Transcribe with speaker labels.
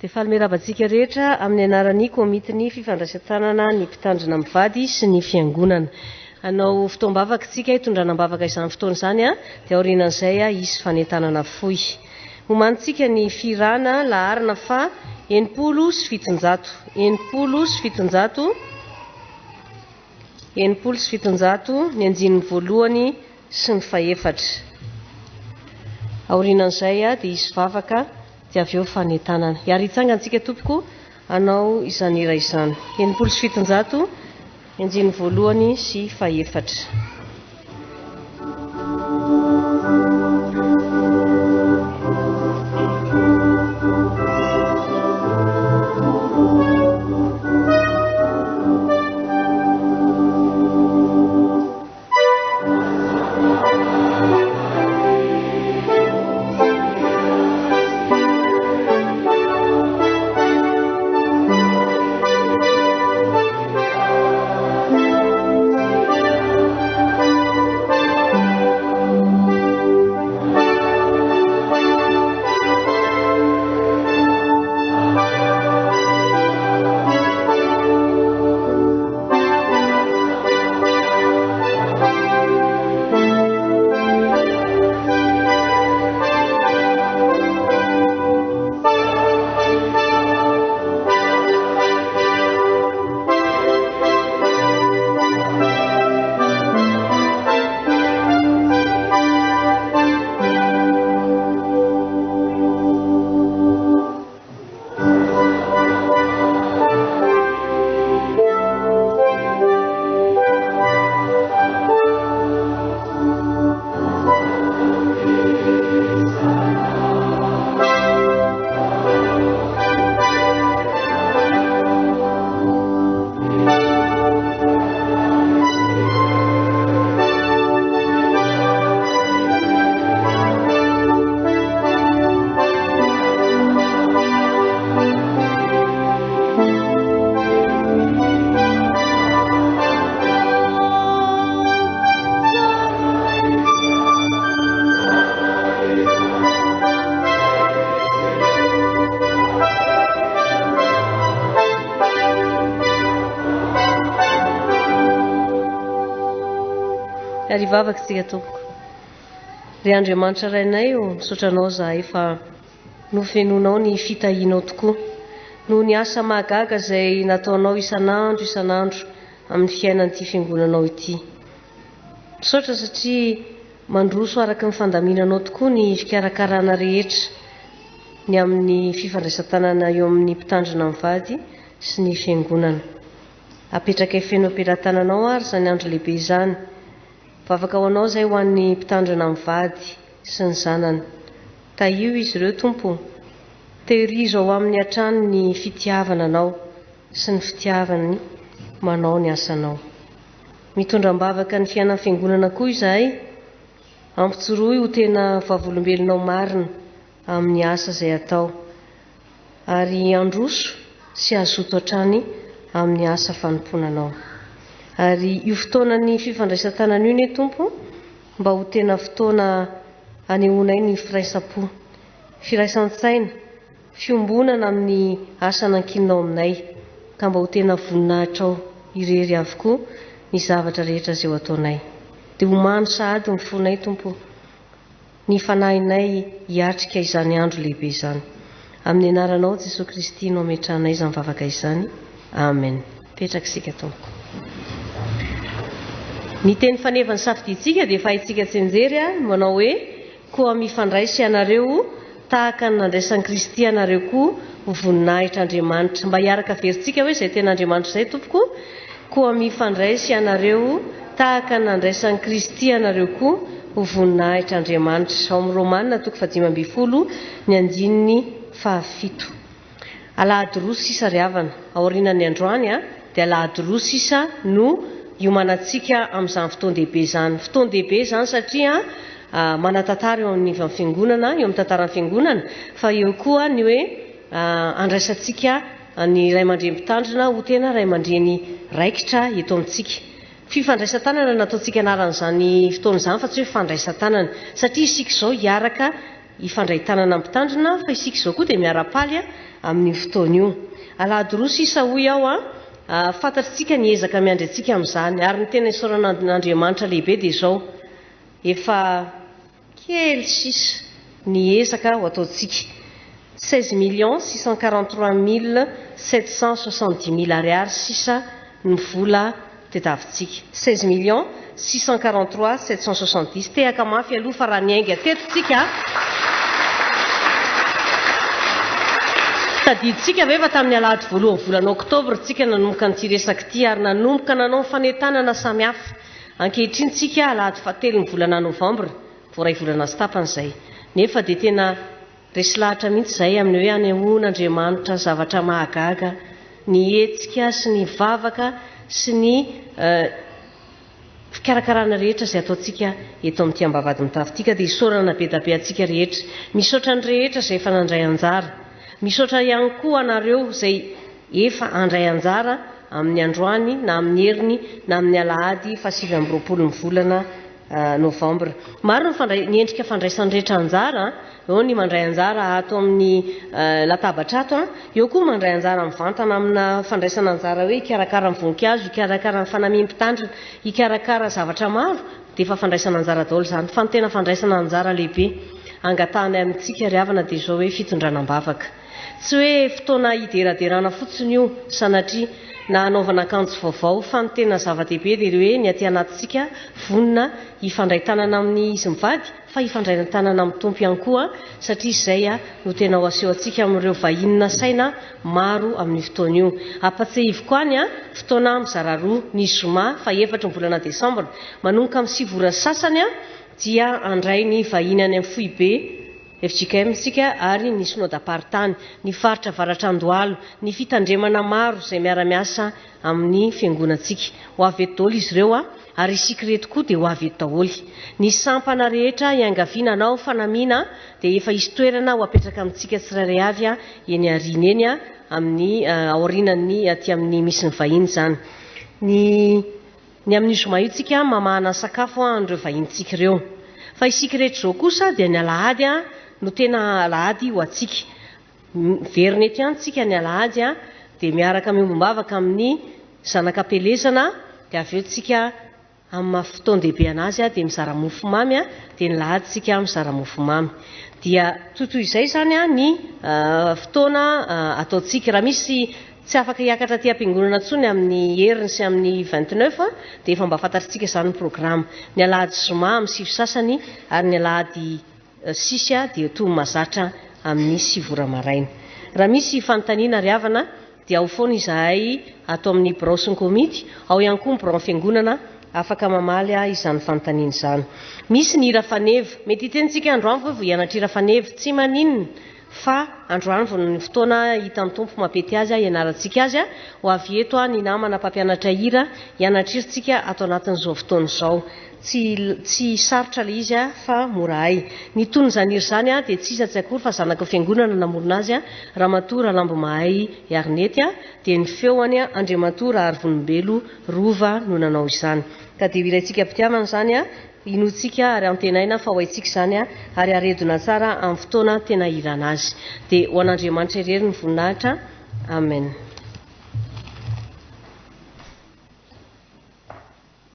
Speaker 1: Dia falmerabantsika rehetra amin'ny anaran'ny komitiny fifandraisan-tanana ny mpitandrina amin'ny vady sy ny fiangonana. Hanao fotoam-bavaka isika hitondranam-bavaka izany fotoana izany dia aorianan'izay hisy fanentanana fohy. Homanintsika ny firana laharana fa 700 ny anjinin'ny voalohany sy ny faefatra. Aorianan'izay dia hisy vavaka dia avy eo fanentanana. Iary hitsangantsika tompoko hanao izany iray izany. 700 ny anjinin'ny voalohany sy faefatra. Ary vavaka isika tompoko. Ry Andriamanitra rainay misaotra anao zahay fa nofenonao ny fitahianao tokoa noho ny asa mahagaga izay nataonao isan'andro amin'ny fiainan'ity fiangonanao ity. Misaotra satria mandroso araka ny fandaminanao tokoa ny fikarakarana rehetra ny amin'ny fifandraisan-tanana eo amin'ny mpitandrina amin'ny vady sy ny fiangonana. Apetraka feno ampelantananao ary izany andro lehibe izany. Vavaka ho anao izay ho an'ny mpitandrina amin'ny vady sy ny zanany. Tahio izy ireo tompo. Tehirizo ao amin'ny hatrany ny fitiavana anao sy ny fitiavany manao ny asanao. Mitondram-bavaka ny fiainan'ny fiangonana koa izahay. Ampitsoroy ho tena vavolombelonao marina amin'ny asa izay atao. Ary androso sy azoto hatrany amin'ny asa fanomponanao. Ary io fotoana ny fifandraisan-tanana io ny tompo mba ho tena fotoana anehoanay ny firaisapo, firaisan-tsaina, fiombonana amin'ny asa nankininao aminay ka mba ho tena voninahitra ao irery avokoa ny zavatra rehetra izay ho ataonay. Dia ho mano sahady ny fonay tompo ny fanahinay hiatrika izany andro lehibe izany. Amin'ny anaranao Jesosy Kristy no ametrahanay izany vavaka izany. Amen. Petraka isika tompoko. Ny teny fanevany safiditsika dia fahintsika tsenjery manao hoe koa mifandraisy ianareo tahaka ny nandraisan'i Kristy ianareo koa ho voninahitra Andriamanitra. Mba hiaraka veritsika hoe izay tena Andriamanitra izay tompoko. Koa mifandraisy ianareo tahaka ny nandraisan'i Kristy ianareo koa ho voninahitra Andriamanitra. Ao amin'ny Romanina 5:12 ny andininy 7. Alahady roa sisa ry havana. Aorianan'ny androany dia alahady roa sisa no iomanantsika amin'izany fotoan-dehibe izany. Fotoan-dehibe izany satria manatantara eo amin'ny fiangonana, eo amin'ny tantaran'ny fiangonana, fa eo koa ny hoe andraisantsika ny ray aman-dreny mpitandrina ho tena ray aman-dreny raikitra eto amintsika. Fifandraisan-tanana nataontsika anaran'izany fotoana izany fa tsy hoe fandraisan-tanana satria isika izao hiaraka ifandray tanana mpitandrina fa isika izao koa dia miara-paly amin'ny fotoana io. Alahady roa sisa hoy aho fantatritsika ny ezaka miandry antsika amin'izany ary ny tena isaoran'Andriamanitra lehibe dia izao efa kely sisa ny ezaka ho ataontsika 16,643,770 ariary sisa ny vola tetavintsika 16,643,770 tehaka mafy aloha fa raha ny ainga tetitsika tadiditsika ve fa tamin'ny alahady voalohany volana oktobra tsika nanomboka n'ity resaka ity ary nanomboka nanao fanentanana samihafa ankehitriny tsika alahady fahatelo ny volana novambra voaray volana sy tapan'izay nefa dia tena resy lahatra mihitsy izay amin'ny hoe anehoan'Andriamanitra zavatra mahagaga ny hetsika sy ny vavaka sy ny fikarakarana rehetra izay ataontsika eto amin'ity ambavady mitafitika dia isaorana be dabe antsika rehetra misaotra ny rehetra izay efa nandray anjara misaotra ihany koa anareo izay efa andray anjara amin'ny androany na amin'ny heriny na amin'ny alahady fa 7 volana novambra maro ny endrika fandraisan'ny rehetra anjara eo ny mandray anjara ato amin'ny latabatra ato eo koa mandray anjara mivantana amina fandraisana anjara hoe ikarakara ny voninkazo ikarakara ny fanamiam-pitandrina ikarakara zavatra maro dia efa fandraisana anjara daholo izany fa ny tena fandraisana anjara lehibe angatahana amintsika ry havana dia izao hoe fitondranam-bavaka tsy hoe fotoana hideraderana fotsiny io sanatria na anaovana akanjo vaovao fa ny tena zava-dehibe dia hoe ny aty anatintsika vonina ifandray tanana amin'ny izy mivady fa ifandray tanana amin'ny tompo ihany koa satria izay no tena ho aseho antsika amin'ireo vahinina saina maro amin'ny fotoana io apatsehivoko any fotoana mizara roa ny zoma fa 4 ny volana desambra manomboka amin'ny 9 ora sasany dia andray ny vahiny any amin'ny foibe FJKM sika ary ny synodam-paritany ny faritra varatra Andohalo ny fitandremana maro izay miara-miasa amin'ny fiangonantsika ho avy eto daholo izy ireo ary isika reto koa dia ho avy eto daholo ny sampana rehetra iangavinanao fanamiana dia efa isy toerana ho apetraka amintsika tsirairay avy eny arina eny amin'ny aorinany aty amin'ny misy ny vahiny izany ny amin'ny zoma io tsika mamahana sakafo an'ireo vahintsika ireo fa isika rehetra izao kosa dia ny alahady no tena alahady ho atsika verina eto ihany tsika ny alahady dia miaraka miombom-bavaka amin'ny zanakam-pelezana dia avy eo tsika amin'ny fotoan-dehibe anazy dia mizara mofomamy dia ny lahady tsika mizara mofomamy dia totoy izay izany ny fotoana ataontsika raha misy tsy afaka hiakatra aty am-piangonana intsony amin'ny heriny sy amin'ny 29 dia efa mba fantatritsika izany ny programa ny alahady zoma amin'ny 7 sasany ary ny alahady 6 dia toy mazatra amin'ny 7 ora maraina raha misy fanontaniana ry havana dia ao foana izahay atao amin'ny birao sy ny komity ao ihany koa ny birao fiangonana afaka mamaly izany fanontaniana izany misy ny hira faneva mety hitentsika androany vao hianatra hira faneva tsy maninona fa androany vao ny fotoana hitan'ny tompo mapety azy ianarantsika azy ho avy eto ny namana mpampianatra hira hianatriritsika atao anatin'izao fotoana izao tsy sarotra le izy fa mora hay ny tony izany hira izany dia tsy iza tsy akory fa zanaka fiangonana namorona azy Ramatoa Rahalambo Mahay Arnety dia ny feoany Andriamatoa Raharivonimbelo Rova no nanao izany ka dia iraintsika mpitiavana izany inotsika ary antenaina fa ho haintsika izany ary aredona tsara amin'ny fotoana tena irana azy dia ho an'Andriamanitra irery ny voninahitra amen.